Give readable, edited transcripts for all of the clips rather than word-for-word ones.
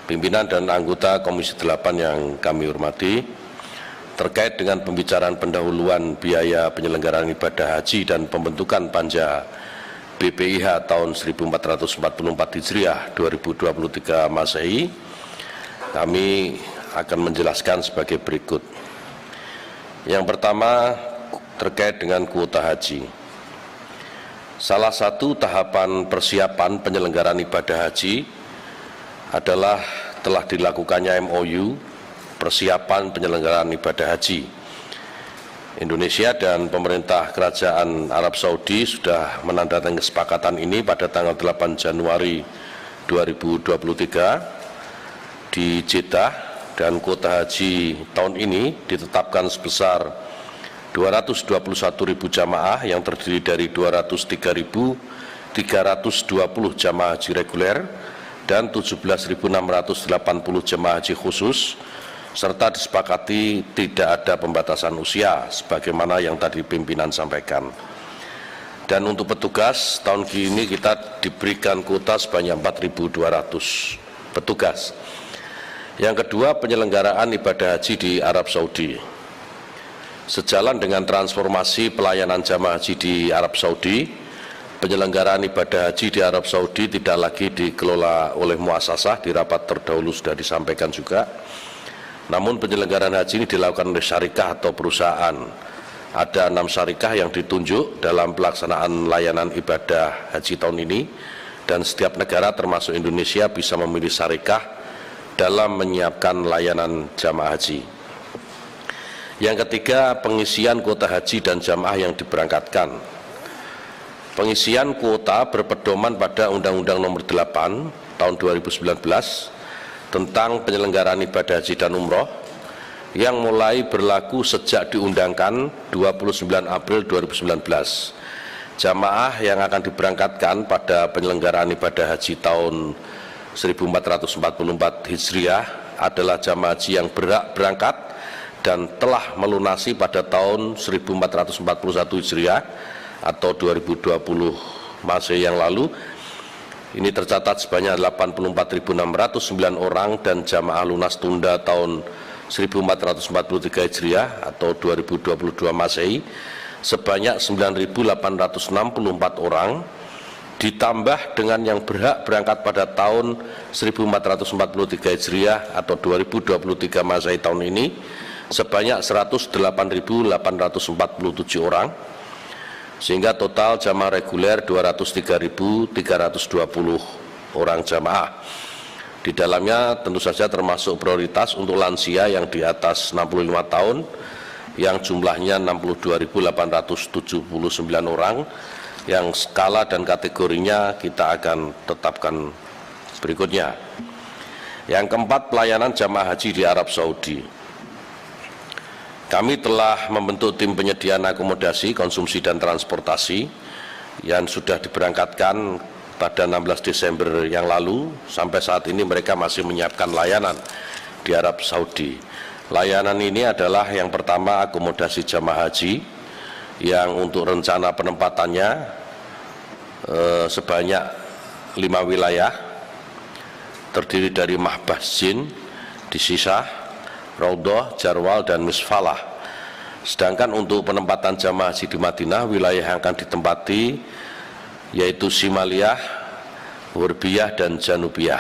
pimpinan dan anggota Komisi 8 yang kami hormati, terkait dengan pembicaraan pendahuluan biaya penyelenggaraan ibadah haji dan pembentukan panja BPIH tahun 1444 Hijriah 2023 Masehi, kami akan menjelaskan sebagai berikut. Yang pertama, terkait dengan kuota haji. Salah satu tahapan persiapan penyelenggaraan ibadah haji adalah telah dilakukannya MOU persiapan penyelenggaraan ibadah haji. Indonesia dan pemerintah Kerajaan Arab Saudi sudah menandatangani kesepakatan ini pada tanggal 8 Januari 2023 di Jeddah, dan kuota haji tahun ini ditetapkan sebesar 221.000 jamaah yang terdiri dari 203.320 jamaah haji reguler dan 17.680 jamaah haji khusus, serta disepakati tidak ada pembatasan usia sebagaimana yang tadi pimpinan sampaikan. Dan untuk petugas, tahun ini kita diberikan kuota sebanyak 4.200 petugas. Yang kedua, penyelenggaraan ibadah haji di Arab Saudi. Sejalan dengan transformasi pelayanan jamaah haji di Arab Saudi, penyelenggaraan ibadah haji di Arab Saudi tidak lagi dikelola oleh muasasah. Di rapat terdahulu sudah disampaikan juga. Namun penyelenggaraan haji ini dilakukan oleh syarikah atau perusahaan. Ada 6 syarikah yang ditunjuk dalam pelaksanaan layanan ibadah haji tahun ini, dan setiap negara termasuk Indonesia bisa memilih syarikah dalam menyiapkan layanan jamaah haji. Yang ketiga, pengisian kuota haji dan jamaah yang diberangkatkan. Pengisian kuota berpedoman pada Undang-Undang Nomor 8 Tahun 2019 tentang penyelenggaraan ibadah haji dan umroh yang mulai berlaku sejak diundangkan 29 April 2019. Jamaah yang akan diberangkatkan pada penyelenggaraan ibadah haji tahun 1444 Hijriah adalah jamaah haji yang berhak berangkat dan telah melunasi pada tahun 1441 Hijriah atau 2020 Masehi yang lalu. Ini tercatat sebanyak 84.609 orang, dan jamaah lunas tunda tahun 1443 Hijriah atau 2022 Masehi sebanyak 9.864 orang, ditambah dengan yang berhak berangkat pada tahun 1443 Hijriah atau 2023 Masehi tahun ini sebanyak 108.847 orang, sehingga total jamaah reguler 203.320 orang jamaah. Di dalamnya tentu saja termasuk prioritas untuk lansia yang di atas 65 tahun yang jumlahnya 62.879 orang, yang skala dan kategorinya kita akan tetapkan berikutnya. Yang keempat, pelayanan jamaah haji di Arab Saudi. Kami telah membentuk tim penyediaan akomodasi, konsumsi, dan transportasi yang sudah diberangkatkan pada 16 Desember yang lalu. Sampai saat ini mereka masih menyiapkan layanan di Arab Saudi. Layanan ini adalah yang pertama, akomodasi jamaah haji yang untuk rencana penempatannya sebanyak 5 wilayah, terdiri dari Mahbas Jin di Sisah, Raudhah, Jarwal, dan Misfalah. Sedangkan untuk penempatan jamaah haji di Madinah, wilayah yang akan ditempati yaitu Simaliyah, Hurbiyah, dan Janubiyah.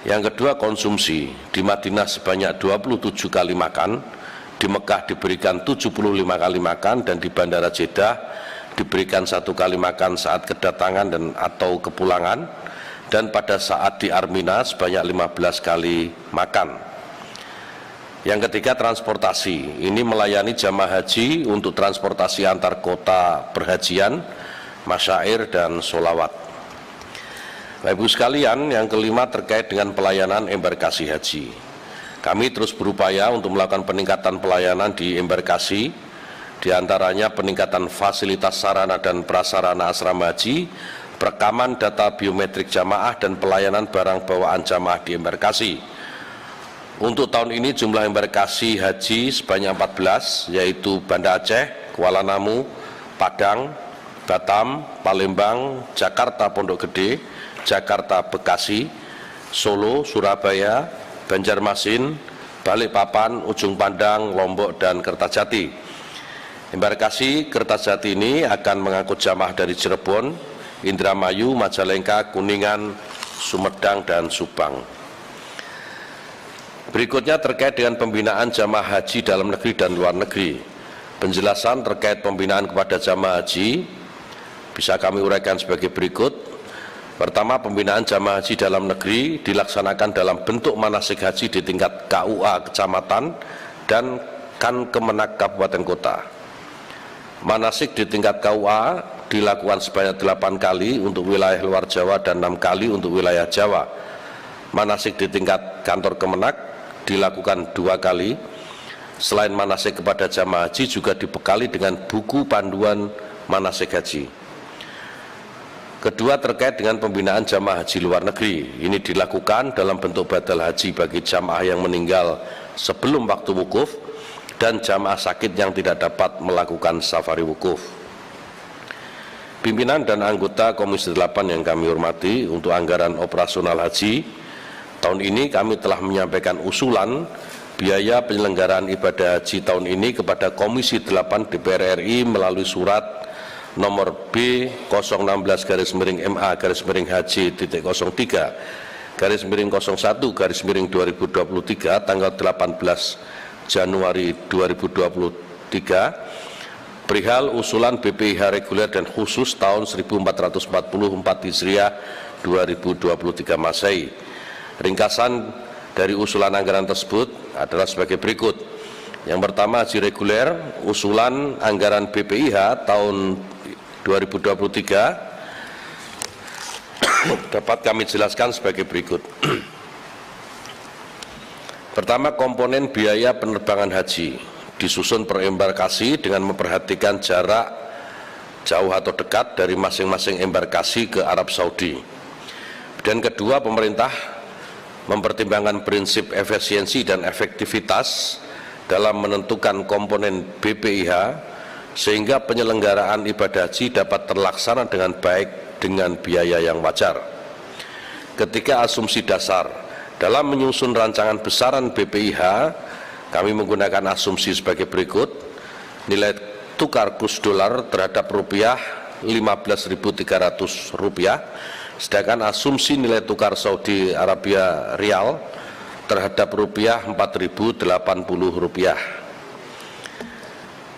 Yang kedua, konsumsi. Di Madinah sebanyak 27 kali makan, di Mekah diberikan 75 kali makan, dan di Bandara Jeddah diberikan 1 kali makan saat kedatangan dan atau kepulangan, dan pada saat di Armina sebanyak 15 kali makan. Yang ketiga, transportasi. Ini melayani jamaah haji untuk transportasi antar kota perhajian, masyair, dan sholawat. Bapak Ibu sekalian, yang kelima terkait dengan pelayanan embarkasi haji. Kami terus berupaya untuk melakukan peningkatan pelayanan di embarkasi, diantaranya peningkatan fasilitas sarana dan prasarana asrama haji, perekaman data biometrik jamaah, dan pelayanan barang bawaan jamaah di embarkasi. Untuk tahun ini jumlah embarkasi haji sebanyak 14, yaitu Banda Aceh, Kuala Namu, Padang, Batam, Palembang, Jakarta Pondok Gede, Jakarta Bekasi, Solo, Surabaya, Banjarmasin, Balikpapan, Ujung Pandang, Lombok, dan Kertajati. Embarkasi Kertajati ini akan mengangkut jamaah dari Cirebon, Indramayu, Majalengka, Kuningan, Sumedang, dan Subang. Berikutnya terkait dengan pembinaan jamaah haji dalam negeri dan luar negeri. Penjelasan terkait pembinaan kepada jamaah haji bisa kami uraikan sebagai berikut. Pertama, pembinaan jamaah haji dalam negeri dilaksanakan dalam bentuk manasik haji di tingkat KUA kecamatan dan Kemenak kabupaten kota. Manasik di tingkat KUA dilakukan sebanyak 8 kali untuk wilayah luar Jawa dan 6 kali untuk wilayah Jawa. Manasik di tingkat kantor Kemenak dilakukan 2 kali. Selain manasik kepada jamaah haji juga dibekali dengan buku panduan manasik haji. Kedua, terkait dengan pembinaan jamaah haji luar negeri. Ini dilakukan dalam bentuk badal haji bagi jamaah yang meninggal sebelum waktu wukuf dan jamaah sakit yang tidak dapat melakukan safari wukuf. Pimpinan dan anggota Komisi 8 yang kami hormati, untuk anggaran operasional haji tahun ini kami telah menyampaikan usulan biaya penyelenggaraan ibadah haji tahun ini kepada Komisi 8 DPR RI melalui surat nomor B06-HG-MA-03-01-2023 tanggal 18 Januari 2023 perihal usulan BPIH reguler dan khusus tahun 1444 Hijriah 2023 Masehi. Ringkasan dari usulan anggaran tersebut adalah sebagai berikut. Yang pertama, haji reguler, usulan anggaran BPIH tahun 2023 dapat kami jelaskan sebagai berikut. Pertama, komponen biaya penerbangan haji disusun per embarkasi dengan memperhatikan jarak jauh atau dekat dari masing-masing embarkasi ke Arab Saudi. Dan kedua, pemerintah mempertimbangkan prinsip efisiensi dan efektivitas dalam menentukan komponen BPIH sehingga penyelenggaraan ibadah haji dapat terlaksana dengan baik dengan biaya yang wajar. Ketiga, asumsi dasar dalam menyusun rancangan besaran BPIH kami menggunakan asumsi sebagai berikut. Nilai tukar kurs dolar terhadap rupiah Rp15.300, sedangkan asumsi nilai tukar Saudi Arabia Rial terhadap rupiah Rp4.080.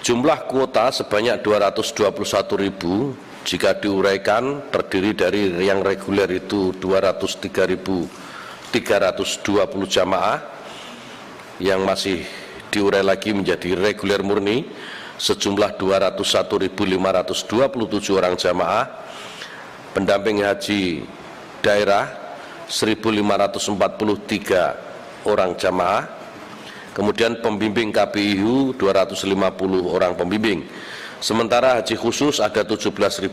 Jumlah kuota sebanyak 221.000 jika diuraikan terdiri dari yang reguler itu 203.320 jamaah, yang masih diurai lagi menjadi reguler murni sejumlah 201.527 orang jamaah, pendamping haji daerah 1.543 orang jamaah, kemudian pembimbing KPIU 250 orang pembimbing. Sementara haji khusus ada 17.680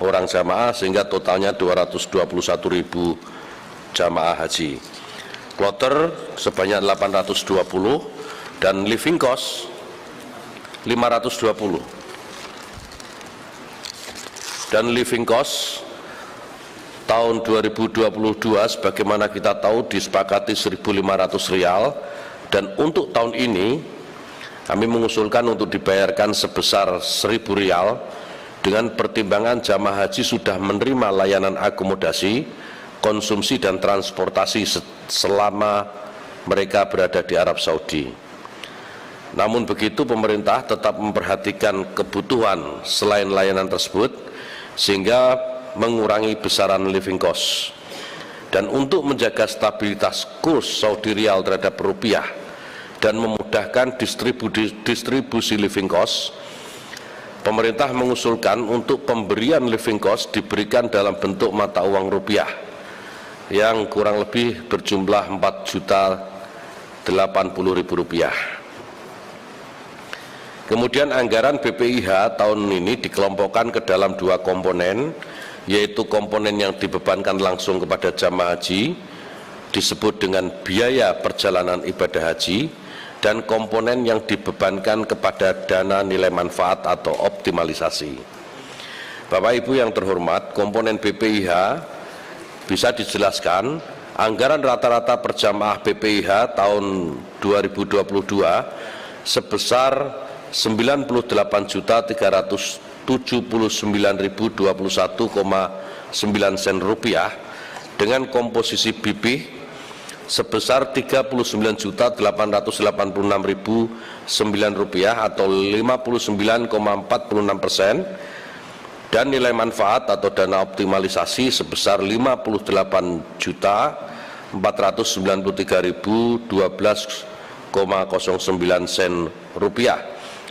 orang jamaah sehingga totalnya 221.000 jamaah haji. Kloter sebanyak 820 dan living cost 520. Dan living cost tahun 2022 sebagaimana kita tahu disepakati Rp1.500, dan untuk tahun ini kami mengusulkan untuk dibayarkan sebesar Rp1.000 dengan pertimbangan jamaah haji sudah menerima layanan akomodasi, konsumsi dan transportasi selama mereka berada di Arab Saudi. Namun begitu, pemerintah tetap memperhatikan kebutuhan selain layanan tersebut sehingga mengurangi besaran living cost. Dan untuk menjaga stabilitas kurs Saudi Rial terhadap rupiah dan memudahkan distribusi living cost, pemerintah mengusulkan untuk pemberian living cost diberikan dalam bentuk mata uang rupiah yang kurang lebih berjumlah Rp4.080.000. Kemudian anggaran BPIH tahun ini dikelompokkan ke dalam 2 komponen, yaitu komponen yang dibebankan langsung kepada jamaah haji disebut dengan biaya perjalanan ibadah haji, dan komponen yang dibebankan kepada dana nilai manfaat atau optimalisasi. Bapak Ibu yang terhormat, komponen BPIH bisa dijelaskan anggaran rata-rata per jamaah BPIH tahun 2022 sebesar 98.379.021,9 sen rupiah dengan komposisi BPIH sebesar 39.886.009 rupiah atau 59,46%, dan nilai manfaat atau dana optimalisasi sebesar 58.493.012,09 sen rupiah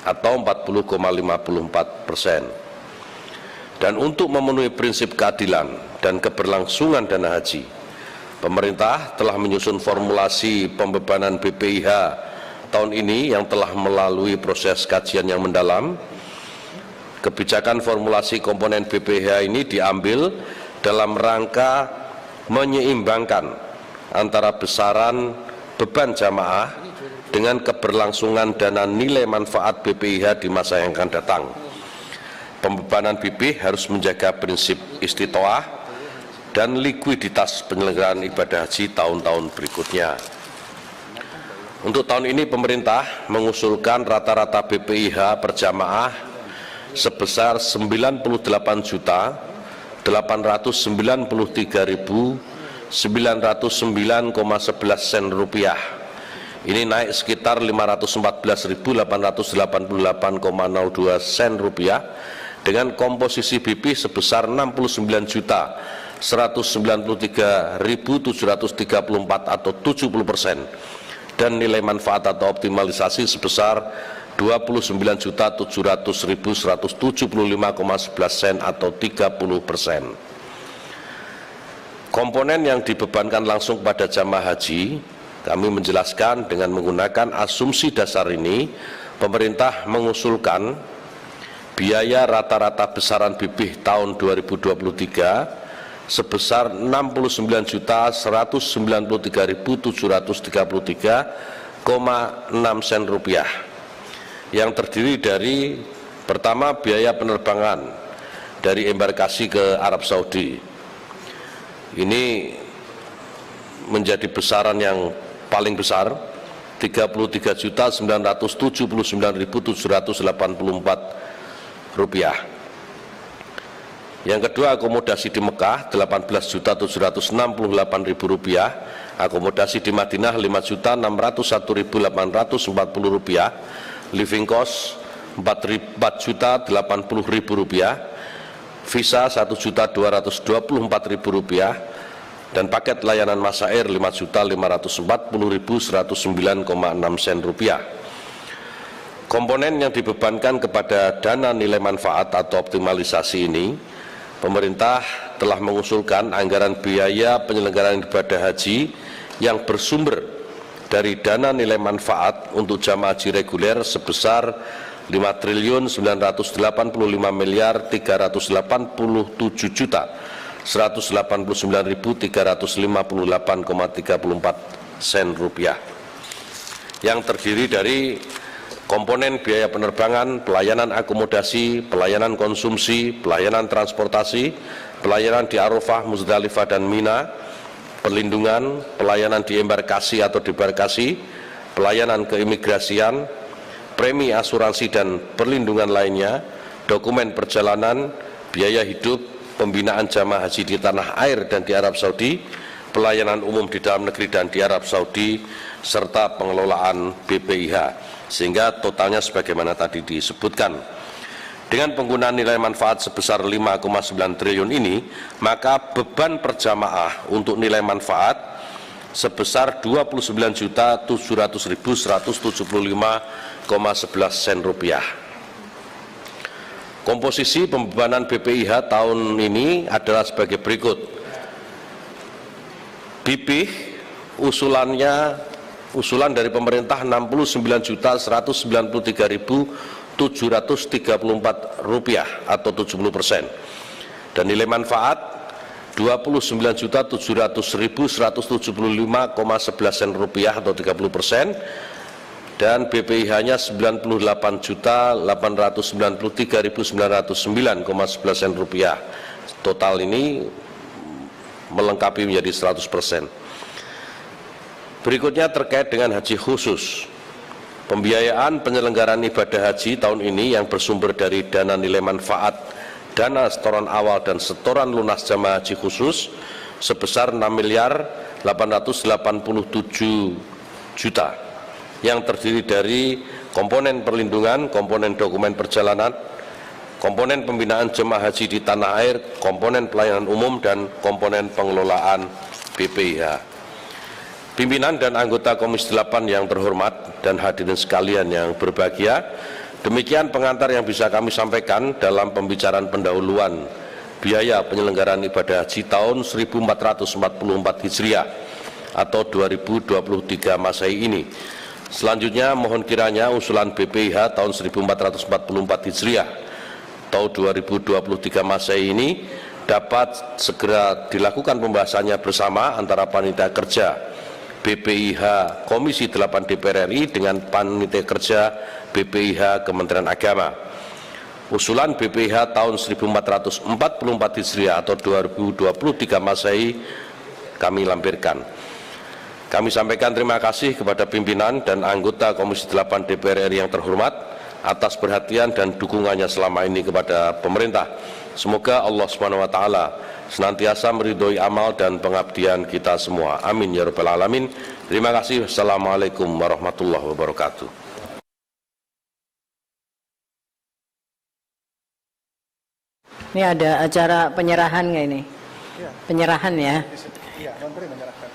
atau 40,54%. Dan untuk memenuhi prinsip keadilan dan keberlangsungan dana haji, pemerintah telah menyusun formulasi pembebanan BPIH tahun ini yang telah melalui proses kajian yang mendalam. Kebijakan formulasi komponen BPIH ini diambil dalam rangka menyeimbangkan antara besaran beban jamaah dengan keberlangsungan dana nilai manfaat BPIH di masa yang akan datang. Pembebanan BPIH harus menjaga prinsip istitoah dan likuiditas penyelenggaraan ibadah haji tahun-tahun berikutnya. Untuk tahun ini pemerintah mengusulkan rata-rata BPIH per jamaah sebesar 98.893.909,11 sen rupiah. Ini naik sekitar 514.888,02 sen rupiah dengan komposisi BPIH sebesar 69.193.734 atau 70%, dan nilai manfaat atau optimalisasi sebesar 29.700.175,11 sen atau 30%. Komponen yang dibebankan langsung pada jamaah haji, kami menjelaskan dengan menggunakan asumsi dasar ini, pemerintah mengusulkan biaya rata-rata besaran BPIH tahun 2023 sebesar 69.193.733,6 sen rupiah, yang terdiri dari pertama biaya penerbangan dari embarkasi ke Arab Saudi. Ini menjadi besaran yang paling besar, 33.979.784 rupiah. Yang kedua akomodasi di Mekah 18.768.000 rupiah, akomodasi di Madinah 5.601.840 rupiah, living cost 4.080.000 rupiah, visa 1.224.000 rupiah, dan paket layanan masyair 5.540.109,6 sen rupiah. Komponen yang dibebankan kepada dana nilai manfaat atau optimalisasi ini, pemerintah telah mengusulkan anggaran biaya penyelenggaraan ibadah haji yang bersumber dari dana nilai manfaat untuk jamaah haji reguler sebesar 5.987.189.358,34 sen rupiah, yang terdiri dari komponen biaya penerbangan, pelayanan akomodasi, pelayanan konsumsi, pelayanan transportasi, pelayanan di Arafah, Muzdalifah, dan Mina, perlindungan, pelayanan di embarkasi atau debarkasi, pelayanan keimigrasian, premi asuransi dan perlindungan lainnya, dokumen perjalanan, biaya hidup, pembinaan jamaah haji di tanah air dan di Arab Saudi, pelayanan umum di dalam negeri dan di Arab Saudi, serta pengelolaan BPIH, sehingga totalnya sebagaimana tadi disebutkan. Dengan penggunaan nilai manfaat sebesar 5,9 triliun ini, maka beban per jamaah untuk nilai manfaat sebesar 29.700.175,11 sen rupiah. Komposisi pembebanan BPIH tahun ini adalah sebagai berikut. BPIH usulan dari pemerintah 69.193.734 rupiah atau 70%, dan nilai manfaat 29.700.175,11 sen rupiah atau 30%, dan BPIH-nya 98.893.909,11 sen rupiah. Total ini melengkapi menjadi 100%. Berikutnya terkait dengan haji khusus. Pembiayaan penyelenggaraan ibadah haji tahun ini yang bersumber dari dana nilai manfaat, dana setoran awal dan setoran lunas jamaah haji khusus sebesar 6.887 juta yang terdiri dari komponen perlindungan, komponen dokumen perjalanan, komponen pembinaan jemaah haji di tanah air, komponen pelayanan umum, dan komponen pengelolaan BPIH. Pimpinan dan anggota Komisi 8 yang terhormat dan hadirin sekalian yang berbahagia, demikian pengantar yang bisa kami sampaikan dalam pembicaraan pendahuluan biaya penyelenggaraan ibadah haji tahun 1444 Hijriah atau 2023 Masehi ini. Selanjutnya mohon kiranya usulan BPIH tahun 1444 Hijriah atau 2023 Masehi ini dapat segera dilakukan pembahasannya bersama antara panitia kerja BPIH Komisi 8 DPR RI dengan panitia kerja BPIH Kementerian Agama. Usulan BPIH tahun 1444 Hijriah atau 2023 Masehi kami lampirkan. Kami sampaikan terima kasih kepada pimpinan dan anggota Komisi 8 DPR RI yang terhormat atas perhatian dan dukungannya selama ini kepada pemerintah. Semoga Allah SWT senantiasa meridhoi amal dan pengabdian kita semua. Amin ya rabbal alamin. Terima kasih. Assalamualaikum warahmatullahi wabarakatuh. Ini ada acara penyerahan nggak ini? Penyerahan ya? Iya, Menteri menyerahkan.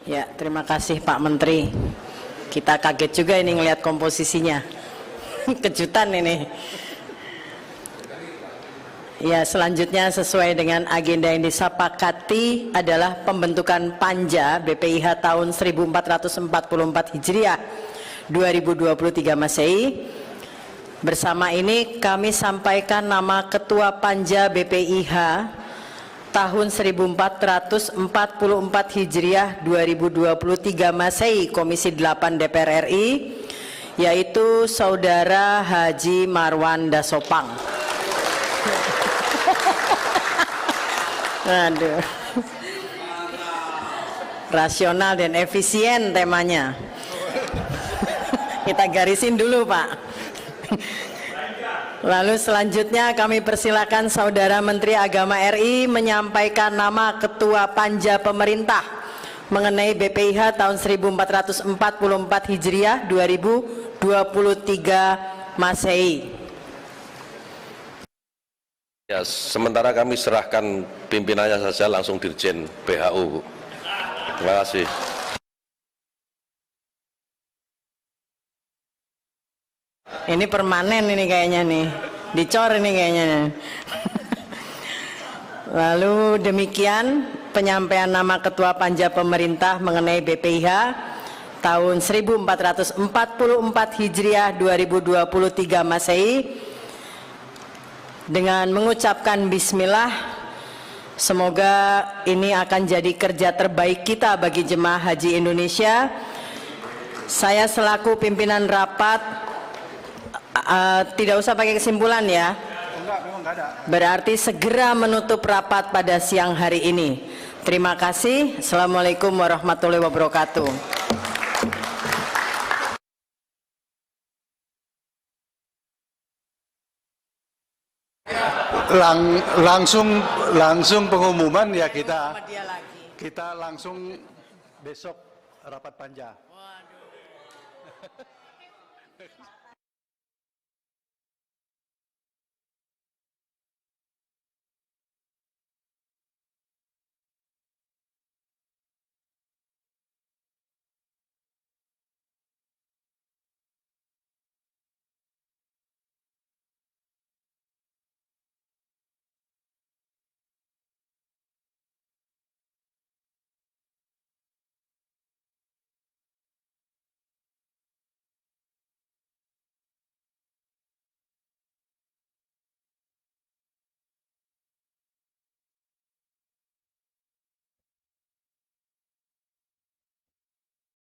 Ya, terima kasih Pak Menteri. Kita kaget juga ini ngelihat komposisinya. Kejutan ini. Ya, selanjutnya sesuai dengan agenda yang disepakati adalah pembentukan Panja BPIH tahun 1444 Hijriah 2023 Masehi. Bersama ini kami sampaikan nama Ketua Panja BPIH tahun 1444 Hijriah 2023 Masehi Komisi 8 DPR RI, yaitu Saudara Haji Marwan Dasopang. Aduh. Rasional dan efisien temanya. Kita garisin dulu, Pak. Lalu selanjutnya kami persilakan Saudara Menteri Agama RI menyampaikan nama Ketua Panja Pemerintah mengenai BPIH tahun 1444 Hijriah 2023 Masehi. Ya, sementara kami serahkan pimpinannya saja langsung Dirjen BHU, Bu. Terima kasih. Ini permanen ini kayaknya nih, dicor ini kayaknya nih. Lalu demikian penyampaian nama Ketua Panja Pemerintah mengenai BPIH tahun 1444 Hijriah 2023 Masehi. Dengan mengucapkan bismillah, semoga ini akan jadi kerja terbaik kita bagi jemaah haji Indonesia. Saya selaku pimpinan rapat tidak usah pakai kesimpulan ya. Enggak, memang enggak ada. Berarti segera menutup rapat pada siang hari ini. Terima kasih. Assalamualaikum warahmatullahi wabarakatuh. Langsung pengumuman ya kita langsung besok rapat panja.